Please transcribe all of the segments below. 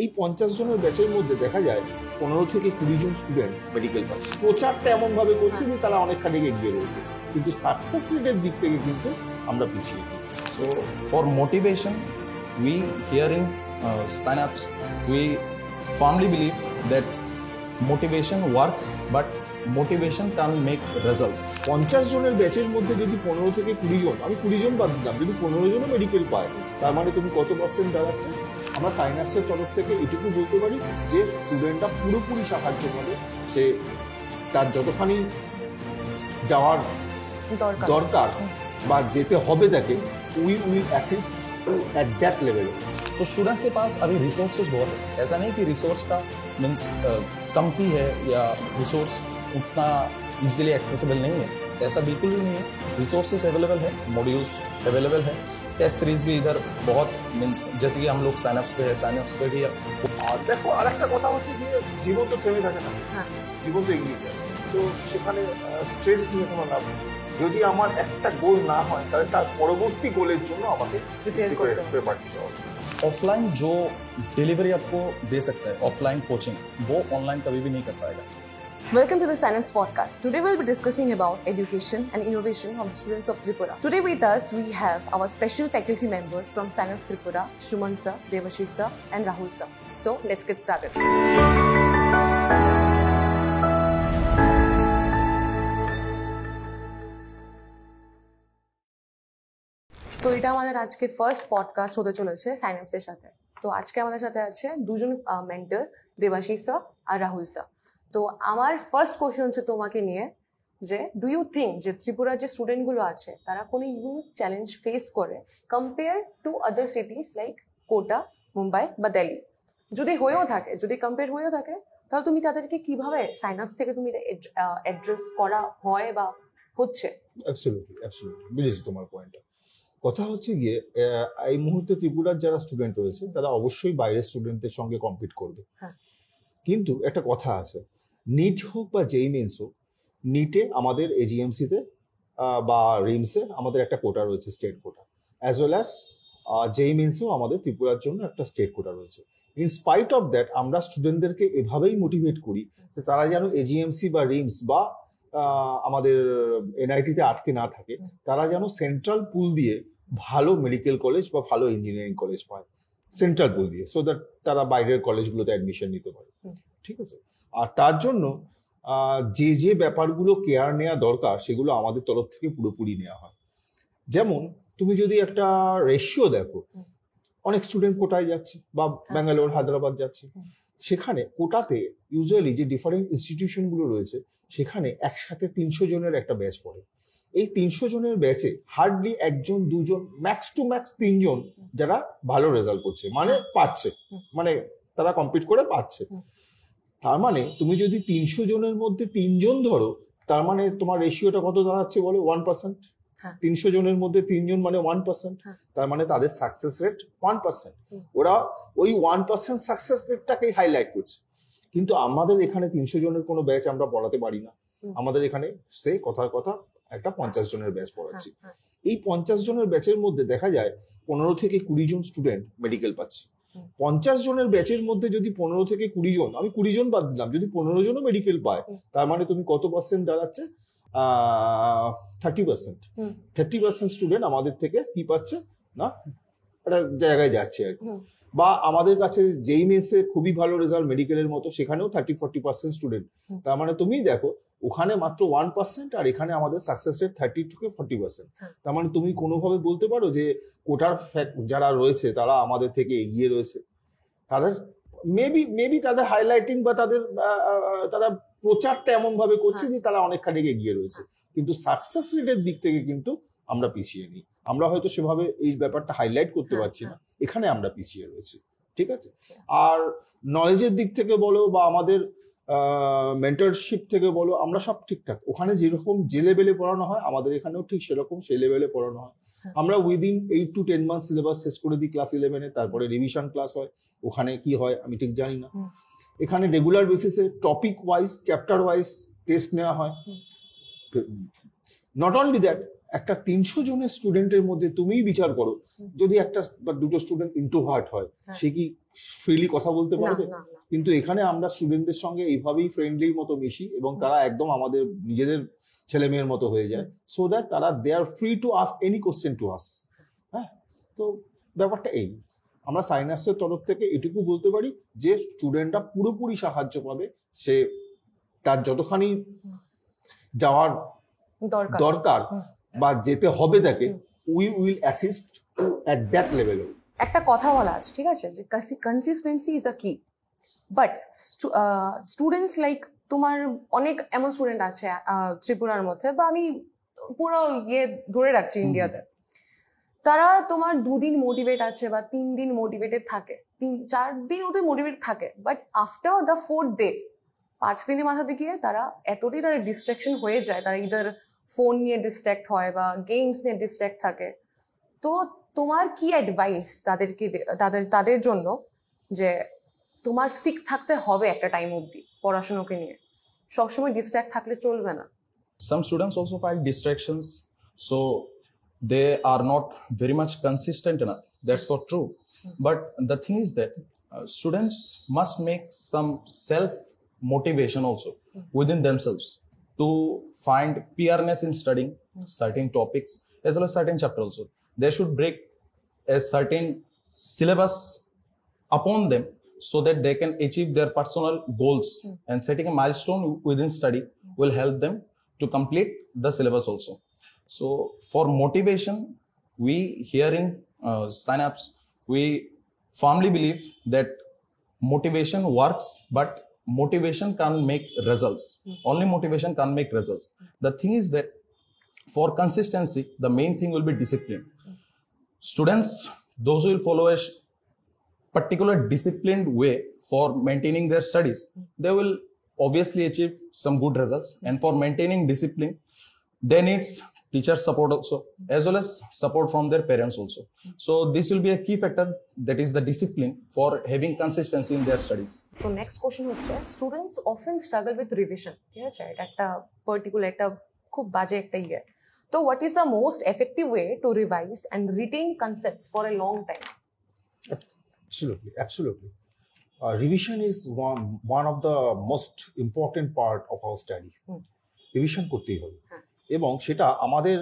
এই 50 জনের ব্যাচের মধ্যে দেখা যায় 15 থেকে 20 জন স্টুডেন্ট মেডিকেল পাচ্ছে। প্রচারটা এমন ভাবে করছে যে তারা অনেকখানি এগিয়ে রয়েছে, কিন্তু সাকসেস রেটের দিক থেকে কিন্তু আমরা পিছিয়ে নেই। So for motivation, we here in Synapse, we firmly believe that motivation works, but motivation can make results. 50 জনের ব্যাচের মধ্যে যদি 15 থেকে 20 জন, আমি 20 জন বাদ দিলাম, যদি 15 জনও মেডিকেল পায়, তার মানে তুমি কত পার্সেন্ট দাঁড়াচ্ছে? আমরা সাইন্যাপসের তরফ থেকে এটুকু বলতে পারি যে স্টুডেন্টটা পুরোপুরি সাহায্য করে, সে তার যতখানি যাওয়ার দরকার বা যেতে হবে তাকে, we will assist to at that level. तो स्टूडेंट्स के पास अभी रिसोर्सेज बहुत है, ऐसा नहीं कि रिसोर्स का मीन्स कमती है या रिसोर्स उतना इजीली एक्सेसिबल नहीं है, ऐसा बिल्कुल भी नहीं है। रिसोर्सेज अवेलेबल है, मॉड्यूल्स अवेलेबल है, टेस्ट सीरीज भी इधर बहुत मीन्स जैसे कि हम लोग साइनअप्स पे है, साइनअप्स पे भी দেখো আর একটা কথা হচ্ছে যে জীবন তো থেমে থাকে না, জীবন তো এগিয়ে যায়, তো সেখানে স্ট্রেস নিয়ে কোনো লাভ নেই। যদি আমার একটা গোল না হয় তাহলে তার পরবর্তী গোলের জন্য আমাকে প্রিপেয়ার দিতে হবে। ऑफलाइन जो डिलीवरी आपको दे सकता है, ऑफलाइन कोचिंग, वो ऑनलाइन कभी भी नहीं कर पाएगा। Welcome to the Synapse podcast. Today we'll be discussing about education and innovation of the students of Tripura. Today with us we have our special faculty members from Synapse Tripura, Shuman sir, Devashish sir and Rahul sir. So let's get started. তো এটা আমাদের আজকে first podcast হতে চলেছে সাইন্যাপসের সাথে। তো আজকে আমাদের সাথে আছে দুজন মেন্টর, দেবাশিস স্যার আর রাহুল স্যার। তো আমার ফার্স্ট কোশ্চেন হচ্ছে তোমাকে নিয়ে, যে ডু ইউ থিঙ্ক যে ত্রিপুরার যে স্টুডেন্টগুলো আছে তারা কোনো ইউনিক চ্যালেঞ্জ ফেস করে compare to other cities like Kota, Mumbai বা দিল্লি? যদি হয়েও থাকে, যদি কম্পেয়ার হয়েও থাকে, তাহলে তুমি তাদেরকে কিভাবে সাইন্যাপস থেকে তুমি অ্যাড্রেস করা হয় বা হচ্ছে? অ্যাবসলিউটলি বুঝেছি তোমার পয়েন্টটা। কথা হচ্ছে গিয়ে এই মুহূর্তে ত্রিপুরার যারা স্টুডেন্ট রয়েছে তারা অবশ্যই বাইরের স্টুডেন্টদের সঙ্গে কম্পিট করবে, কিন্তু একটা কথা আছে, নিট হোক বা জেই মেন্স হোক, নিটে আমাদের এজিএমসিতে বা রিমসে আমাদের একটা কোটা রয়েছে, state quota, as well as JEE মেন্সেও আমাদের ত্রিপুরার জন্য একটা স্টেট কোটা রয়েছে। ইন স্পাইট অফ দ্যাট আমরা স্টুডেন্টদেরকে এভাবেই মোটিভেট করি যে তারা যেন এজিএমসি বা রিমস বা আমাদের এনআইটিতে আটকে না থাকে, তারা যেন সেন্ট্রাল পুল দিয়ে ভালো মেডিকেল কলেজ বা ভালো ইঞ্জিনিয়ারিং কলেজ পায়, সেন্ট্রাল পুল দিয়ে, সো দ্যাট তারা বাইরের কলেজগুলোতে অ্যাডমিশন নিতে পারে। ঠিক আছে, আর তার জন্য যে যে ব্যাপারগুলো কেয়ার নেওয়া দরকার সেগুলো আমাদের তরফ থেকে পুরোপুরি নেওয়া হয়। যেমন তুমি যদি একটা রেশিও দেখো, অনেক স্টুডেন্ট কোটায় যাচ্ছে বা ব্যাঙ্গালোর, হায়দ্রাবাদ যাচ্ছে, সেখানে কোটাতে ইউজুয়ালি যে ডিফারেন্ট ইনস্টিটিউশনগুলো রয়েছে সেখানে একসাথে 300 জনের একটা ব্যাচ পড়ে। এই 300 জনের ব্যাচে হার্ডলি একজন দুজন, ম্যাক্স টু ম্যাক্স 3 জন যারা ভালো রেজাল্ট করছে, মানে পাচ্ছে, মানে তারা কম্পিট করে পাচ্ছে। তার মানে তুমি যদি 300 জনের মধ্যে 3 জন ধরো, তার মানে তোমার রেশিওটা কত দাঁড়াচ্ছে বলো? 1%। 300 জনের মধ্যে 3 জন মানে 1%, তার মানে তাদের সাকসেস রেট 1%। ওরা ওই 1% সাকসেস রেটটাকেই হাইলাইট করছে, কিন্তু আমাদের এখানে 300 জনের কোনো ব্যাচ আমরা পড়াতে পারি না। আমাদের এখানে সে কথার কথা একটা 50 জনের ব্যাচ পড়াচ্ছি। এই 50 জনের ব্যাচের মধ্যে দেখা যায় 15 থেকে 20 জন স্টুডেন্ট মেডিকেল পাচ্ছে। 50 জনের ব্যাচের মধ্যে যদি 15 থেকে 20 জন, আমি 20 জন বাদ দিলাম, যদি 15 জনও মেডিকেল পায়, তার মানে তুমি কত পার্সেন্ট দাঁড়াচ্ছে? 30%। 30% স্টুডেন্ট আমাদের থেকে কি পাচ্ছে না, একটা জায়গায় যাচ্ছে আর কি। বা আমাদের কাছে যেই মেসে খুবই ভালো রেজাল্ট মেডিকেলের মতো, সেখানেও 30-40% স্টুডেন্ট। তার মানে তুমি দেখো ওখানে মাত্র 1% আর এখানে আমাদের সাকসেস রেট 30 থেকে 40%। তার মানে তুমি কোনোভাবে বলতে পারো যে কোটার যারা রয়েছে তারা আমাদের থেকে এগিয়ে রয়েছে? তাদের মেবি তাদের হাইলাইটিং বা তারা প্রচারটা এমন ভাবে করছে যে তারা অনেকখানি এগিয়ে রয়েছে, কিন্তু সাকসেস রেটের দিক থেকে কিন্তু আমরা পিছিয়ে নেই। আমরা হয়তো সেভাবে এই ব্যাপারটা হাইলাইট করতে পারছি না, এখানে আমরা পিছিয়ে রয়েছি। ঠিক আছে, আর নলেজের দিক থেকে বলো বা আমাদের মেন্টরশিপ থেকে বলো, আমরা সব ঠিকঠাক। ওখানে যেরকম যে লেভেলে পড়ানো হয় আমাদের এখানেও ঠিক সেরকম সেই লেভেলে পড়ানো হয়। আমরা উইদিন 8 to 10 মান্থ সিলেবাস শেষ করে দিই ক্লাস 11-এ, তারপরে রিভিশন ক্লাস হয়। ওখানে কি হয় আমি ঠিক জানি না। এখানে রেগুলার বেসিসে topic wise, chapter wise test নেওয়া হয়। নট অনলি দ্যাট, একটা 300 জনের স্টুডেন্টের মধ্যে তুমিই বিচার করো, যদি একটা বা দুটো স্টুডেন্ট ইন্ট্রোভার্ট হয়, সে কি ফ্রিলি কথা বলতে পারবে? কিন্তু এখানে আমরা স্টুডেন্টদের সঙ্গে এইভাবেই ফ্রেন্ডলির মতো মিশি এবং তারা একদম আমাদের নিজেদের ছেলে মেয়ের মতো হয়ে যায়, সো দ্যাট তারা they are free to ask any question to us. হ্যাঁ, তো ব্যাপারটা এই, আমরা সাইন্যাপসের তরফ থেকে এটুকু বলতে পারি যে স্টুডেন্টরা পুরোপুরি সাহায্য পাবে, সে তার যতখানি যাওয়ার দরকার বা যেতে হবে তাকে, we will assist at that level. একটা কথা বলা আছে, ঠিক আছে, যে কনসিস্টেন্সি ইজ দ্য কি, বাট স্টুডেন্টস লাইক তোমার অনেক এমন স্টুডেন্ট আছে ত্রিপুরার মধ্যে, বা আমি পুরো ধরে রাখছি ইন্ডিয়াতে, তারা তোমার 2 দিন মোটিভেট আছে বা 3 দিন মোটিভেটেড থাকে, 3-4 দিন ওদের মোটিভেট থাকে, but after the 4th day 5 দিনের মাথা দেখিয়ে তারা এতটাই তাদের ডিস্ট্রাকশন হয়ে যায়, তারা ইদার ফোন নিয়ে ডিস্ট্র্যাক্ট হয় বা গেমস নিয়ে ডিস্ট্র্যাক্ট থাকে। তো তোমার কি অ্যাডভাইস তাদেরকে, তাদের জন্য, যে তোমার স্টিক থাকতে হবে একটা টাইম অবধি পড়াশোনাকে নিয়ে, সবসময় ডিস্ট্র্যাক্ট থাকলে চলবে না? Some students also find distractions, so they are not very much consistent enough. That's for true. But the thing is that students must make some self motivation also within themselves to find peerness in studying certain topics as well as certain chapter also. They should break a certain syllabus upon them so that they can achieve their personal goals, and setting a milestone within study will help them to complete the syllabus also. So for motivation, we here in Synapse, we firmly believe that motivation works, but motivation can't make results. Only motivation can't make results. The thing is that for consistency, the main thing will be discipline. Students, those who will follow a particular disciplined way for maintaining their studies, they will obviously achieve some good results. And for maintaining discipline, they need teacher support also, as well as support from their parents also. So this will be a key factor, that is the discipline for having consistency in their studies. তো next question হচ্ছে, students often struggle with revision, ঠিক আছে, এটা একটা particular, একটা খুব বাজে একটা ইয়ে। তো what is the most effective way to revise and retain concepts for a long time? Absolutely. Revision is one of the most important part of our study. Revision করতেই হবে, এবং সেটা আমাদের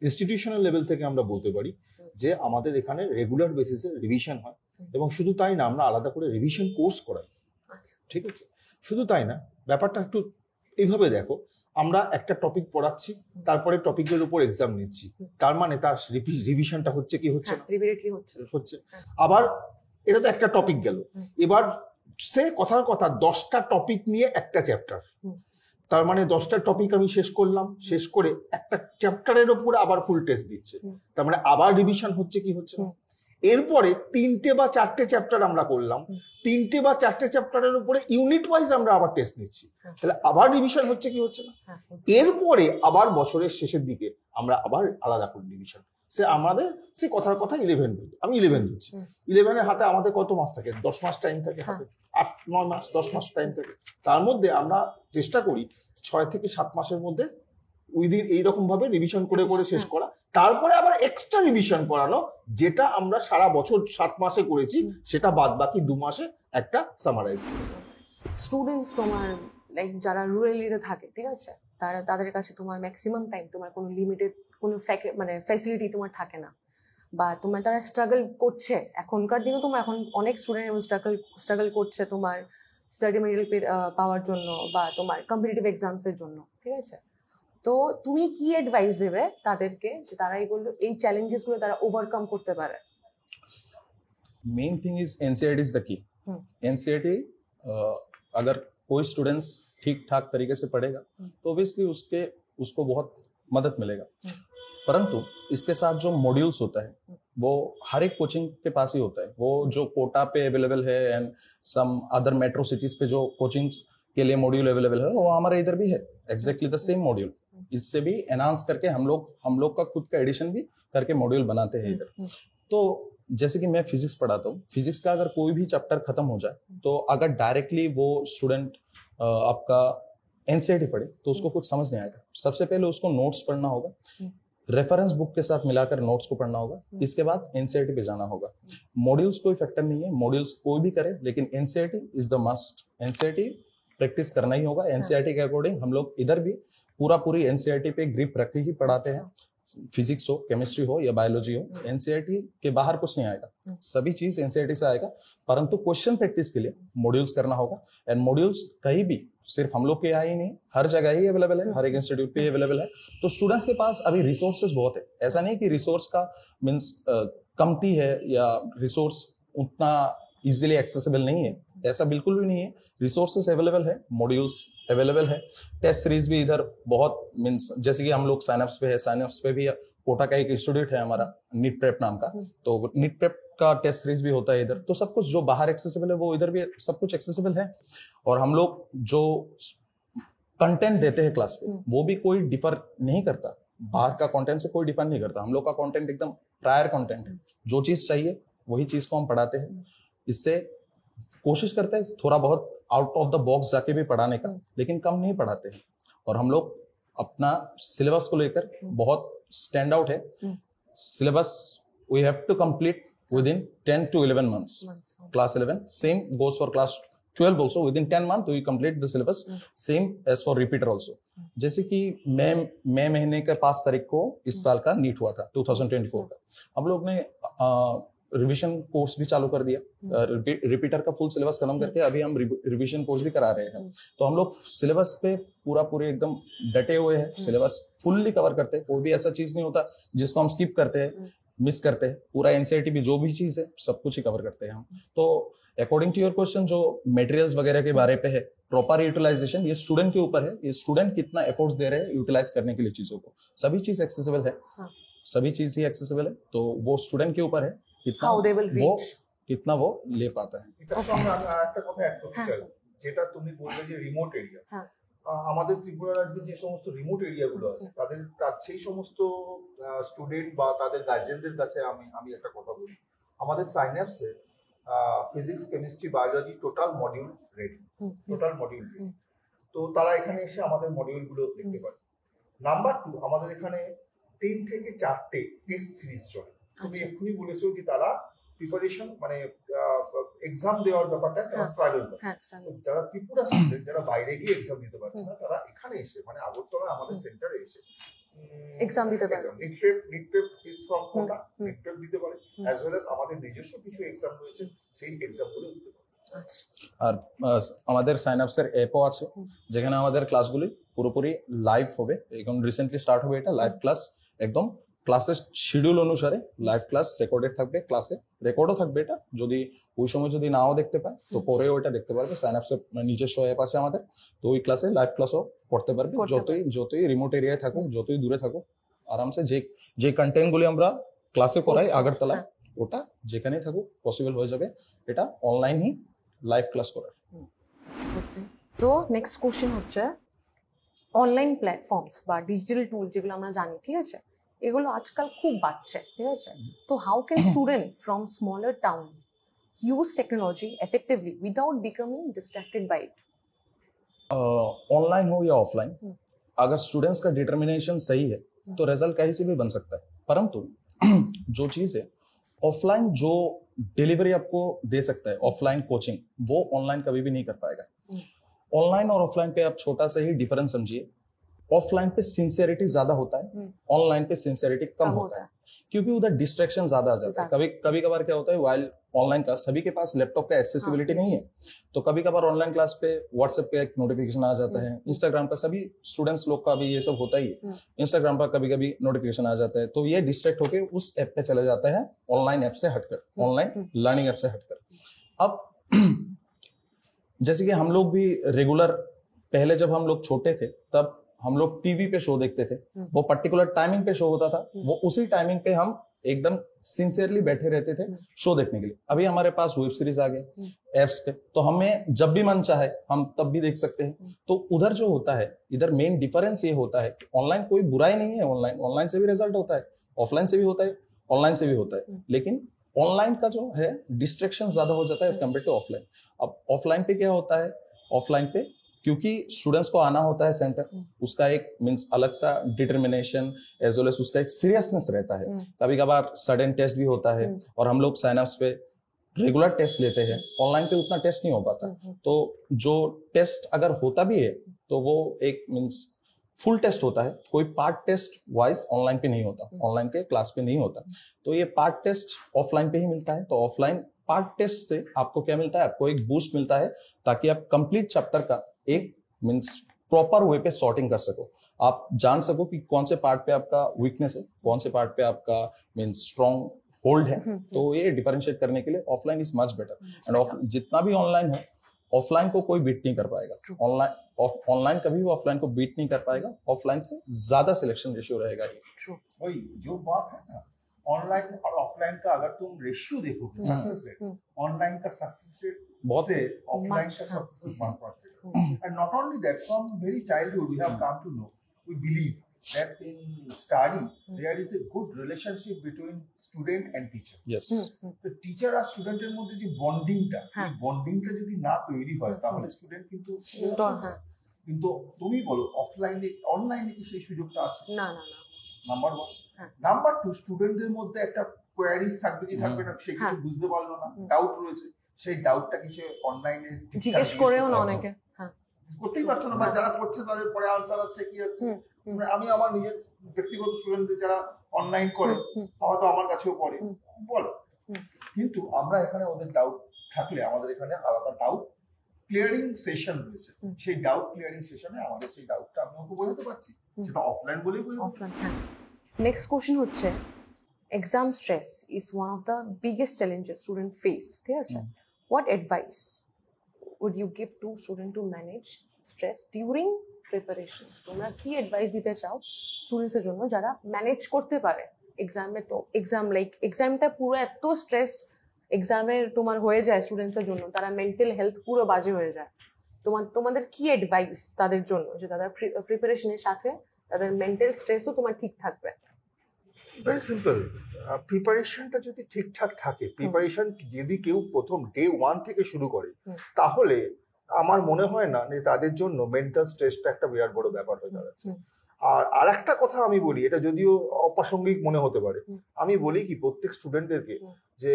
ইনস্টিটিউশনাল লেভেল থেকে আমরা বলতে পারি যে আমাদের এখানে রেগুলার বেসিসে রিভিশন হয়, এবং শুধু তাই না, আমরা আলাদা করে রিভিশন কোর্স করাই। ঠিক আছে, শুধু তাই না, ব্যাপারটা একটু এইভাবে দেখো, আমরা একটা টপিক পড়াচ্ছি, তারপরে টপিকের উপর এক্সাম নিচ্ছি, তার মানে তার রিভিশনটা হচ্ছে কি হচ্ছে না? হচ্ছে। আবার এটা তো একটা টপিক গেল, এবার সে কথার কথা 10টা টপিক নিয়ে একটা চ্যাপ্টার, তার মানে 10টা টপিক আমি শেষ করলাম, শেষ করে একটা চ্যাপ্টারের উপরে আবার ফুল টেস্ট দিচ্ছে, তার মানে আবার রিভিশন হচ্ছে কি হচ্ছে না? এরপরে 3টে বা 4টে চ্যাপ্টার আমরা করলাম, 3টে বা 4টে চ্যাপ্টারের উপরে ইউনিট ওয়াইজ আমরা আবার টেস্ট নিচ্ছি, তাহলে আবার রিভিশন হচ্ছে কি হচ্ছে না? এরপরে আবার বছরের শেষের দিকে আমরা আবার আলাদা করে রিভিশন, সে কথার কথা 11 ধরছি, আমি 11 ধরছি, 11-এর হাতে আমাদের কত মাস থাকে? 10 মাস টাইম থাকে হাতে, 8-9 মাস, 10 মাস টাইম থাকে। তার মধ্যে আমরা চেষ্টা করি 6 থেকে 7 মাসের মধ্যে উইদিন এইরকম ভাবে রিভিশন করে করে শেষ করা, তারপরে আবার এক্সট্রা রিভিশন করানো, যেটা আমরা সারা বছর 7 মাসে করেছি সেটা বাদ বাকি 2 মাসে একটা সামারাইজ করেছি। স্টুডেন্টস তোমার লাইক যারা রুরাল এরিয়াতে থাকে, ঠিক আছে, তাদের কাছে তোমার ম্যাক্সিমাম টাইম, তোমার কোনো লিমিটেড কোনো মানে ফ্যাসিলিটি তোমার থাকে না, বা তারা স্ট্রাগল করছে, এখনকার দিনে তোমার এখন অনেক স্টুডেন্ট স্ট্রাগল করছে তোমার স্টাডি মেটেরিয়াল পাওয়ার জন্য বা তোমার কম্পিটিটিভ এক্সামসের জন্য, ঠিক আছে। তো তুমি কি অ্যাডভাইস দেবে তাদেরকে যে তারা এই চ্যালেঞ্জেসগুলো তারা ওভারকাম করতে পারে? Main thing is NCERT is the key. NCERT अगर कोई स्टूडेंट्स ठीक ठाक तरीके से पढ़ेगा तो ऑब्वियसली उसको बहुत मदद मिलेगा, परंतु इसके साथ जो मॉड्यूल्स होता है वो हर एक कोचिंग के पास ही होता है, वो जो कोटा पे अवेलेबल है and some other metro cities पे जो कोचिंग्स के लिए मॉड्यूल अवेलेबल है वो हमारे इधर भी है, एग्जैक्टली द सेम मॉड्यूल। इससे भी एनहांस करके हम लोग का खुद का एडिशन भी करके मॉड्यूल बनाते हैं इधर। तो जैसे कि मैं फिजिक्स पढ़ाता हूँ, फिजिक्स का अगर कोई भी चैप्टर खत्म हो जाए तो अगर डायरेक्टली वो स्टूडेंट आपका एनसीईआरटी पढ़े तो उसको कुछ समझ नहीं आएगा। सबसे पहले उसको नोट्स पढ़ना होगा, रेफरेंस बुक के साथ मिलाकर नोट्स को पढ़ना होगा, इसके बाद एनसीईआरटी पे जाना होगा। मॉड्यूल्स कोई फैक्टर नहीं है, मॉड्यूल्स कोई भी करे, लेकिन NCERT is the must. NCERT practice करना ही होगा। एनसीईआरटी के अकॉर्डिंग हम लोग इधर भी पूरी एनसीईआरटी पे ग्रिप रख के ही पढ़ाते हैं, फिजिक्स हो, केमिस्ट्री हो या बायोलॉजी हो। एनसीईआरटी के बाहर कुछ नहीं आएगा, सभी चीज एनसीईआरटी से आएगा, परंतु क्वेश्चन प्रैक्टिस के लिए मॉड्यूल्स करना होगा। एंड मॉड्यूल्स कहीं भी, सिर्फ हम लोग के यहाँ ही नहीं, हर जगह ही अवेलेबल है, हर एक इंस्टीट्यूट पे अवेलेबल है। तो स्टूडेंट्स के पास अभी रिसोर्सेज बहुत है। ऐसा नहीं कि रिसोर्स का मीन्स कमती है या रिसोर्स उतना इजीली एक्सेसिबल नहीं है, ऐसा बिल्कुल भी नहीं है। रिसोर्सेज अवेलेबल है, मॉड्यूल्स अवेलेबल है, टेस्ट सीरीज भी इधर बहुत मीन्स, जैसे कि हम लोग साइनअप्स पे है, साइनअप्स पे भी कोटा का एक इंस्टीट्यूट है हमारा नीट प्रेप नाम का, तो नीट प्रेप का टेस्ट सीरीज भी होता है इधर। तो सब कुछ जो बाहर एक्सेसिबल है वो इधर भी सब कुछ एक्सेसिबल है। और हम लोग जो कंटेंट देते हैं क्लास पे वो भी कोई डिफर नहीं करता, बाहर का कंटेंट से कोई डिफर नहीं करता। हम लोग का कंटेंट एकदम प्रायर कंटेंट है, जो चीज चाहिए वही चीज को हम पढ़ाते हैं। इससे कोशिश करते हैं थोड़ा बहुत आउट ऑफ द बॉक्स जाके भी पढ़ाने का, लेकिन कम नहीं पढ़ाते हैं। और हम लोग अपना सिलेबस को लेकर बहुत स्टैंड आउट है। Syllabus we have to complete within 10 to 11 months. Class 11 same goes for class 12 also. Within 10 months we complete the syllabus. Same as for repeater also. जैसे कि मई महीने के 5 तारीख को इस साल का नीट हुआ था 2024 का, हम लोग ने रिवीजन कोर्स भी चालू कर दिया। रिपीटर का फुल सिलेबस खत्म करके अभी हम रिवीजन कोर्स भी करा रहे हैं। तो हम लोग सिलेबस पे पूरे एकदम डटे हुए हैं, सिलेबस फुल्ली कवर करते हैं। कोई भी ऐसा चीज नहीं होता जिसको हम स्किप करते हैं, मिस करते हैं। पूरा एनसीईआरटी भी जो भी चीज है सब कुछ ही कवर करते हैं हम। तो अकॉर्डिंग टू योर क्वेश्चन, जो मटेरियल्स वगैरह के बारे पे है, प्रॉपर यूटिलाइजेशन ये स्टूडेंट के ऊपर है। ये स्टूडेंट कितना एफर्ट्स दे रहे हैं यूटिलाइज करने के लिए चीजों को। सभी चीज एक्सेसिबल है, सभी चीज ही एक्सेसिबल है। तो वो स्टूडेंट के ऊपर है कितना वो ले पाता है। এটার সঙ্গে আমি আরেকটা কথা অ্যাড করতে চাই, যেটা তুমি বললে যে রিমোট এরিয়া। আমাদের ত্রিপুরা রাজ্যে যে সমস্ত রিমোট এরিয়াগুলো আছে তাদের সেই সমস্ত স্টুডেন্ট বা তাদের গার্জেনদের কাছে আমি একটা কথা বলি। আমাদের সাইন্যাপসে physics, chemistry, biology total module ready, তো তারা এখানে এসে আমাদের মডিউলগুলো দেখতে পারে। নাম্বার 2, আমাদের এখানে 3 থেকে 4টে টেস্ট সিরিজ চলে। তুমি এক্ষুনি বলেছো যে তারা প্রিপারেশন মানে এক্সাম দেওয়ার ব্যাপারটা তারা স্ট্রাগল করে। যারা ত্রিপুরা স্টুডেন্ট, যারা বাইরে গিয়ে এক্সাম দিতে পারছে না, তারা এখানে এসে মানে আগরতলা আমাদের সেন্টারে এসে এক্সাম দিতে পারে। NEET prep is from Kota, NEET prep দিতে পারে, অ্যাজ ওয়েল অ্যাজ আমাদের নিজস্ব কিছু এক্সাম রয়েছে, সেই এক্সামগুলো দিতে পারে। আর আমাদের সাইনআপসের অ্যাপও আছে, যেখানে আমাদের ক্লাসগুলি পুরোপুরি লাইভ হবে। এখন রিসেন্টলি স্টার্ট হবে এটা লাইভ ক্লাস, একদম ক্লাসের শিডিউল অনুসারে লাইভ ক্লাস রেকর্ডেড থাকবে, ক্লাসে রেকর্ডও থাকবে। এটা যদি ওই সময় যদি নাও দেখতে পায় তো পরেও ওইটা দেখতে পারবে। সাইনআপসের নিজস্ব অ্যাপ আছে আমাদের, তো ওই ক্লাসে লাইভ ক্লাসও করতে পারবে। যতই রিমোট এরিয়ায় থাকুক, যতই দূরে থাকুক, আরামসে যে কন্টেন্টগুলি আমরা ক্লাসে করাই আগরতলায়, ওটা যেখানেই থাকুক পসিবল হয়ে যাবে এটা অনলাইন হি লাইভ ক্লাস করার। তো নেক্সট কোশ্চেন হচ্ছে, অনলাইন প্ল্যাটফর্মস বা ডিজিটাল টুল যেগুলো আমরা জানি, ঠিক আছে, এগুলো আজকাল খুব বাড়ছে, ঠিক আছে। তো how can student from smaller town use technology effectively without becoming distracted by it? Online हो या ऑफलाइन, अगर स्टूडेंट्स का डिटर्मिनेशन सही है तो रिजल्ट कहीं से भी बन सकता है। परंतु जो चीज है ऑफलाइन, जो डिलीवरी आपको दे सकता है ऑफलाइन कोचिंग, वो ऑनलाइन कभी भी नहीं कर पाएगा। ऑनलाइन और ऑफलाइन पे आप छोटा सा ही डिफरेंस समझिए। ऑफलाइन पे सिंसियरिटी ज्यादा होता है, ऑनलाइन पे सिंसियरिटी कम होता है, क्योंकि उधर डिस्ट्रैक्शन ज्यादा आ जाता है। कभी कभार क्या होता है, वाइल ऑनलाइन क्लास सभी के पास लैपटॉप का एक्सेसिबिलिटी नहीं है, तो कभी कभार ऑनलाइन क्लास पे व्हाट्सएप पे एक नोटिफिकेशन आ जाता है, इंस्टाग्राम का सभी स्टूडेंट्स लोग का भी ये सब होता ही है, इंस्टाग्राम पर कभी कभी नोटिफिकेशन आ जाता है, तो ये डिस्ट्रैक्ट होकर उस ऐप पे चले जाता है, ऑनलाइन ऐप से हटकर, ऑनलाइन लर्निंग ऐप से हटकर। अब जैसे कि हम लोग भी रेगुलर, पहले जब हम लोग छोटे थे तब हम लोग टीवी पे शो देखते थे, वो पर्टिकुलर टाइमिंग पे शो होता था, वो उसी टाइमिंग पे हम एकदम सिंसियरली बैठे रहते थे शो देखने के लिए। अभी हमारे पास वेब सीरीज आ गए एप्स पे, तो हमें जब भी मन चाहे हम तब भी देख सकते हैं। तो उधर जो होता है, इधर मेन डिफरेंस ये होता है कि ऑनलाइन कोई बुराई नहीं है, ऑनलाइन से भी रिजल्ट होता है, ऑफलाइन से भी होता है, ऑनलाइन से भी होता है, लेकिन ऑनलाइन का जो है डिस्ट्रैक्शन ज्यादा हो जाता है एज कम्पेयर टू ऑफलाइन। अब ऑफलाइन पे क्या होता है, ऑफलाइन पे क्योंकि स्टूडेंट्स को आना होता है सेंटर, उसका एक मींस अलग सा डिटर्मिनेशन एज वेल एज उसका एक सीरियसनेस रहता है। कभी कभार सडन टेस्ट भी होता है और हम लोग साइनअप्स पे रेगुलर टेस्ट लेते हैं, ऑनलाइन पे उतना टेस्ट नहीं हो पाता। तो जो टेस्ट अगर होता भी है तो वो एक मींस फुल टेस्ट होता है, कोई पार्ट टेस्ट वाइज ऑनलाइन पे नहीं होता, ऑनलाइन के क्लास पे नहीं होता। तो ये पार्ट टेस्ट ऑफलाइन पे ही मिलता है। तो ऑफलाइन पार्ट टेस्ट से आपको क्या मिलता है, आपको एक बूस्ट मिलता है ताकि आप कंप्लीट चैप्टर का एक मींस प्रॉपर वे पे सॉर्टिंग कर सको, आप जान सको कि कौन से पार्ट पे आपका वीकनेस है, कौन से पार्ट पे आपका मींस स्ट्रॉन्ग होल्ड है। तो ये डिफरेंशिएट करने के लिए offline is much better. And जितना भी ऑनलाइन है, ऑफलाइन को कोई बीट नहीं कर पाएगा। ऑनलाइन कभी भी ऑफलाइन को बीट नहीं कर पाएगा, ऑफलाइन से ज्यादा सिलेक्शन रेशियो रहेगा। ये वही जो बात है ना, ऑनलाइन और ऑफलाइन का अगर तुम रेशियो देखोगे सक्सेस रेट, ऑनलाइन का सक्सेस रेट से ऑफलाइन का सक्सेस रेट बहुत बढ़ जाएगा। And not only that, from very childhood we have come to know, we believe that in study there is a good relationship between student and teacher. Yes. তো teacher আর স্টুডেন্টের মধ্যে যে বন্ডিংটা, এই বন্ডিংটা যদি না তৈরি হয় তাহলে স্টুডেন্ট কিন্তু তুমি বলো অফলাইনে অনলাইনে কি সেই সুযোগটা আছে? না না না। নাম্বার 1। নাম্বার 2, স্টুডেন্টদের মধ্যে একটা কোয়ারিজ থাকবে কি থাকবে না, সে কিছু বুঝতে পারলো না, ডাউট রয়েছে, সেই ডাউটটা কি সে অনলাইনে জিজ্ঞেস করেও না অনেকে, করতেই পারছে না, বা যারা করছে তাদের পরে আনসার আসছে কি আসছে। আমি আমার নিজের ব্যক্তিগত স্টুডেন্টদের যারা অনলাইন করে হয়তো আমার কাছেও পড়ে বল, কিন্তু আমরা এখানে ওদের ডাউট থাকলে আমাদের এখানে আলাদা ডাউট ক্লিয়ারিং সেশন রয়েছে, সেই ডাউট ক্লিয়ারিং সেশনে আমাদের সেই ডাউটটা আমি ওকে বোঝাতে পারছি, সেটা অফলাইন বলেই বোঝাতে পারছি। নেক্সট কোশ্চেন হচ্ছে, exam stress is one of the biggest challenges student face, ঠিক আছে? What advice would you give to student to manage stress during preparation? তোমরা কি অ্যাডভাইস দিতে চাও স্টুডেন্টসের জন্য যারা ম্যানেজ করতে পারে এক্সামে? তো এক্সামটা পুরো এত স্ট্রেস এক্সামের তোমার হয়ে যায় স্টুডেন্টসের জন্য, তারা মেন্টাল হেলথ পুরো বাজে হয়ে যায়। তোমাদের কি অ্যাডভাইস তাদের জন্য যে তাদের প্রিপারেশনের সাথে তাদের মেন্টাল স্ট্রেসও তোমার ঠিক থাকবে? ভেরি সিম্পল, প্রিপারেশনটা যদি ঠিকঠাক থাকে, প্রিপারেশন যদি কেউ প্রথম ডে 1 থেকে শুরু করে, তাহলে আমার মনে হয় না যে তাদের জন্য মেন্টাল স্ট্রেসটা একটা বিরাট বড় ব্যাপার হয়ে দাঁড়াচ্ছে। আর একটা কথা আমি বলি, এটা যদিও অপ্রাসঙ্গিক মনে হতে পারে, আমি বলি কি প্রত্যেক স্টুডেন্টদেরকে যে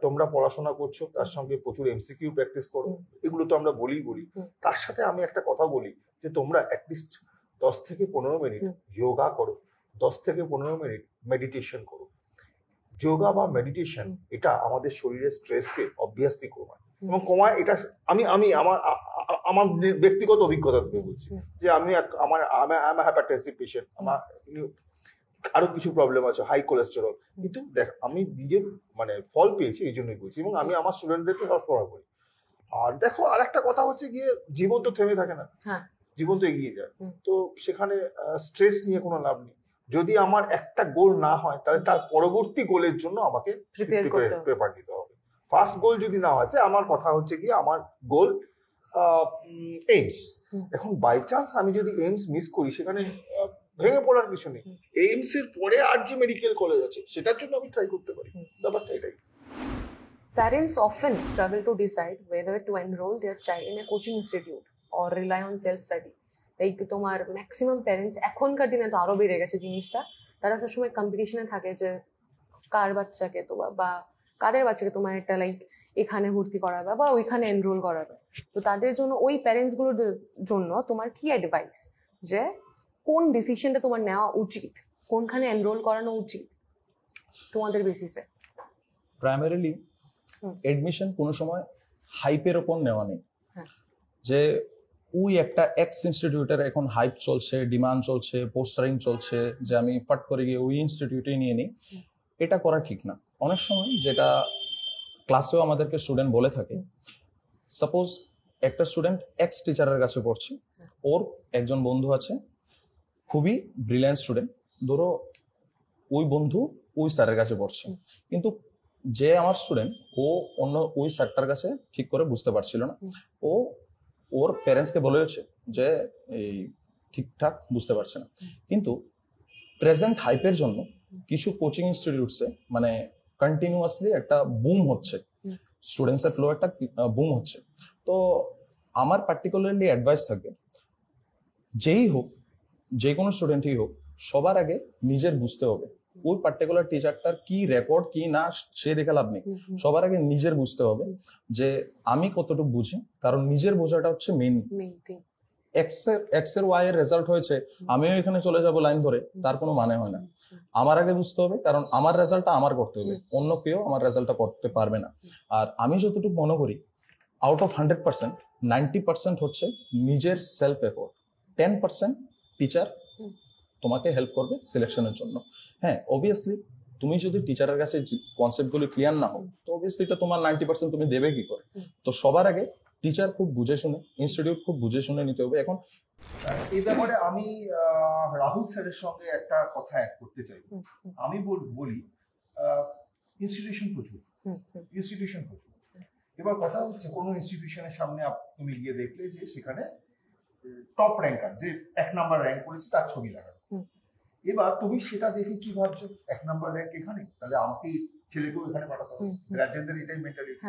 তোমরা পড়াশোনা করছো, তার সঙ্গে প্রচুর এমসিকিউ প্র্যাকটিস করো, এগুলো তো আমরা বলি। তার সাথে আমি একটা কথা বলি যে তোমরা অ্যাটলিস্ট 10 থেকে 15 মিনিট যোগা করো, 10 থেকে 15 মিনিট মেডিটেশন করো। যোগা বা মেডিটেশন এটা আমাদের শরীরের স্ট্রেসকে অবভিয়াসলি কমায় এবং কমায়। এটা আমি আমার ব্যক্তিগত অভিজ্ঞতা থেকে বলছি যে আমি হাইপারটেনসিভ পেশেন্ট, আমার আরো কিছু প্রবলেম আছে, হাই কোলেস্টেরল, কিন্তু দেখ আমি নিজে মানে ফল পেয়েছি, এই জন্যই বলছি, এবং আমি আমার স্টুডেন্টদেরকে সরবরাহ করি। আর দেখো আর একটা কথা হচ্ছে গিয়ে, জীবন তো থেমে থাকে না, জীবন তো এগিয়ে যায়। তো সেখানে স্ট্রেস নিয়ে কোনো লাভ নেই। যদি আমার একটা গোল না হয় তাহলে তার পরবর্তী গোলের জন্য আমাকে প্রিপেয়ার নিতে হবে। ফার্স্ট গোল যদি না হয়, আমার কথা হচ্ছে কি আমার গোল এইমস, এখন বাই চান্স আমি যদি এইমস মিস করি, সেখানে ভেঙে পড়ার কিছু নেই। এইমস এর পরে আর যে মেডিকেল কলেজ আছে সেটার জন্য আমি ট্রাই করতে পারি, ব্যাপারটা এটাই। Parents often struggle to decide whether to enroll their child in a coaching institute or rely on self-study. এই তোমার ম্যাক্সিমাম প্যারেন্টস এখনকার দিনে তো আরো বেড়ে গেছে জিনিসটা, তারা সবসময় কম্পিটিশনে থাকে যে কার বাচ্চাকে বা কাদের বাচ্চাকে তোমার একটা এখানে ভর্তি করাবে বা ওইখানে এনরোল করাবে। তো তাদের জন্য, ওই প্যারেন্টস গুলোর জন্য তোমার কি অ্যাডভাইস যে কোন ডিসিশনটা তোমার নেওয়া উচিত, কোনখানে এনরোল করানো উচিত তোমাদের বেসিসে? প্রাইমারিলি এডমিশন কোনো সময় হাইপের ওপর নেওয়া নেই, যে ওই একটা এক্স ইনস্টিটিউটের এখন হাইপ চলছে, ডিমান্ড চলছে, পোস্টারিং চলছে, যে আমি ফট করে গিয়ে ওই ইনস্টিটিউটে নিয়ে নিই, এটা করা ঠিক না। অনেক সময় যেটা ক্লাসেও আমাদেরকে স্টুডেন্ট বলে থাকে, সাপোজ একটা স্টুডেন্ট এক্স টিচারের কাছে পড়ছে, ওর একজন বন্ধু আছে খুবই ব্রিলিয়ান্ট স্টুডেন্ট, ধরো ওই বন্ধু ওই স্যারের কাছে পড়ছে, কিন্তু যে আমার স্টুডেন্ট ও অন্য ওই স্যারটার কাছে ঠিক করে বুঝতে পারছিল না, ও ওর প্যারেন্টসকে বলেছে যে এই ঠিকঠাক বুঝতে পারছে না। কিন্তু প্রেজেন্ট হাইপের জন্য কিছু কোচিং ইনস্টিটিউটসে মানে কন্টিনিউয়াসলি একটা বুম হচ্ছে, স্টুডেন্টসের ফ্লো একটা বুম হচ্ছে। তো আমার পার্টিকুলারলি অ্যাডভাইস থাকবে, যেই হোক, যে কোনো স্টুডেন্টই হোক, সবার আগে নিজের বুঝতে হবে ওই পার্টিকুলার টিচারটার কি রেকর্ড কি না সে দেখে লাভ নেই। সবার আগে নিজের বুঝতে হবে যে আমি কতটুকু বুঝি, কারণ নিজের বোঝাটা হচ্ছে মেইন। এক্স এর ওয়াই এর রেজাল্ট হয়েছে, আমিও এখানে চলে যাব লাইন ধরে, তার কোনো মানে হয় না। আমার আগে বুঝতে হবে, কারণ আমার রেজাল্টটা আমার করতে হবে, অন্য কেউ আমার রেজাল্টটা করতে পারবে না। আর আমি যতটুকু মনে করি, আউট অফ 100%, 90% হচ্ছে নিজের সেলফ এফোর্ট, 10% টিচার তোমাকে হেল্প করবে সিলেকশনের জন্য। হ্যাঁ, অবভিয়াসলি তুমি যদি টিচারের কাছে কনসেপ্টগুলি ক্লিয়ার না হও, তো অবভিয়াসলি এটা তোমার 90% তুমি দেবে কি করে? তো সবার আগে টিচার খুব বুঝে শুনে, ইনস্টিটিউট খুব বুঝে শুনে নিতে হবে। এখন এই ব্যাপারে আমি রাহুল স্যারের সঙ্গে একটা কথা অ্যাড করতে চাই। আমি বলি ইনস্টিটিউশন প্রচুর। এবার কথা হচ্ছে কোনো ইনস্টিটিউশনের সামনে তুমি গিয়ে দেখলে যে সেখানে টপ র্যাঙ্কার, যে 1 নাম্বার র্যাঙ্ক করেছে তার ছবি লাগানো। এবার তুমি সেটা দেখে কি ভাবছো, 1 নাম্বার র্যাঙ্ক এখানে, তাহলে আমাকে ছেলেকেও এখানে পাঠাতে হবে। গার্জেনদের এটাই মেন্টালিটি।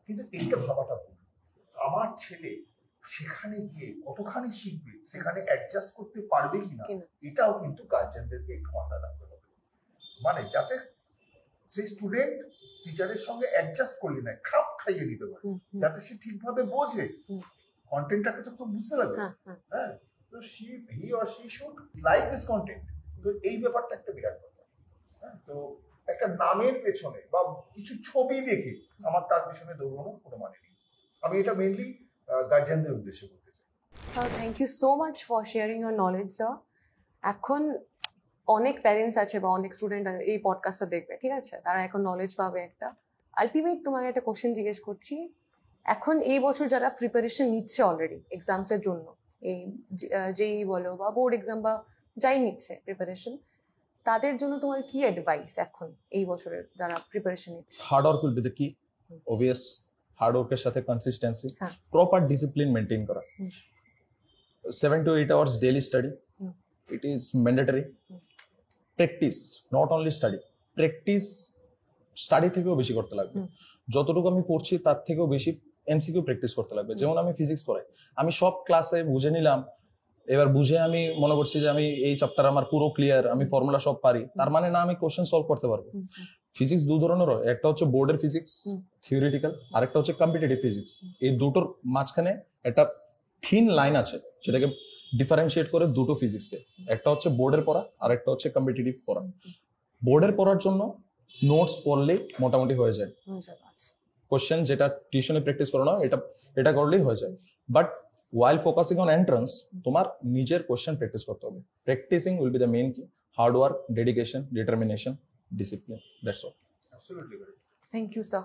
কিন্তু এইটা ভাবাটা ভুল। আমার ছেলে সেখানে গিয়ে কতখানি শিখবে, সেখানে অ্যাডজাস্ট করতে পারবে কিনা, এটাও কিন্তু গার্জেনদেরকে একটু মাথায় রাখতে হবে। মানে যাতে সেই স্টুডেন্ট টিচারের সঙ্গে অ্যাডজাস্ট করলে না, খাপ খাইয়ে নিতে পারে, যাতে সে ঠিকভাবে বোঝে কন্টেন্টটাকে। তো বুঝতে লাগবে, হ্যাঁ, তো he or she should like this content. তো এই ব্যাপারটা একটা বিরাট ব্যাপার। হ্যাঁ, তো একটা নামের পেছনে বা কিছু ছবি দেখে আমার তার পেছনে দৌড়ানোর কোনো মানে নেই। আমি এটা মেইনলি গার্জিয়ানদের উদ্দেশ্যে বলতে চাই। Thank you so much for sharing your knowledge sir. এখন অনেক প্যারেন্টস আছে বা অনেক স্টুডেন্ট এই পডকাস্টটা দেখবে, ঠিক আছে, তারা এখন নলেজ পাবে একটা। আলটিমেট তোমাকে একটা কোশ্চেন জিজ্ঞেস করছি, এখন এই বছর যারা প্রিপারেশন নিচ্ছে অলরেডি এক্সামসের জন্য, এই যেই বলো বা বোর্ড এক্সাম বা যাই নিচ্ছে প্রিপারেশন, তাদের জন্য তোমার কি অ্যাডভাইস এখন এই বছরের যারা প্রিপারেশন নিচ্ছে? Hard work will be the কি, অবভিয়াস। হার্ড ওয়ার্কের সাথে কনসিস্টেন্সি, প্রপার ডিসিপ্লিন মেনটেন করা, 7 to 8 hours daily study, it is mandatory. Practice, not only study, practice study থেকেও বেশি করতে লাগবে। যতটুকু আমি পড়ছি তার থেকেও বেশি এমসিকিউ প্র্যাকটিস করতে লাগবে। যেমন আমি ফিজিক্স পড়াই, আমি সব ক্লাসে বুঝে নিলাম, এবার বুঝে আমি মনে করছি যে আমি এই চ্যাপ্টার আমার পুরো ক্লিয়ার, আমি ফর্মুলা সব পারি, তার মানে না আমি কোশ্চেন সলভ করতে পারবো। ফিজিক্স 2 ধরনের হয়, একটা হচ্ছে বোর্ডের ফিজিক্স থিওরিটিক্যাল, আর একটা হচ্ছে কম্পিটিটিভ ফিজিক্স। এই দুটোর মাঝখানে একটা থিন লাইন আছে, সেটাকে ডিফারেন্সিয়েট করে দুটো ফিজিক্সকে, একটা হচ্ছে বোর্ডের পড়া আর একটা হচ্ছে কম্পিটিটিভ পড়া। বোর্ডের পড়ার জন্য নোটস পড়লেই মোটামুটি হয়ে যায়, কোশ্চেন যেটা টিউশনে প্র্যাকটিস করানো এটা করলেই হয়ে যায়। But while focusing on entrance, তোমার নিজের কোশ্চেন প্র্যাকটিস করতে হবে। Practising will be the main key, hard work, dedication, determination, discipline, that's all. Absolutely right. Thank you, sir.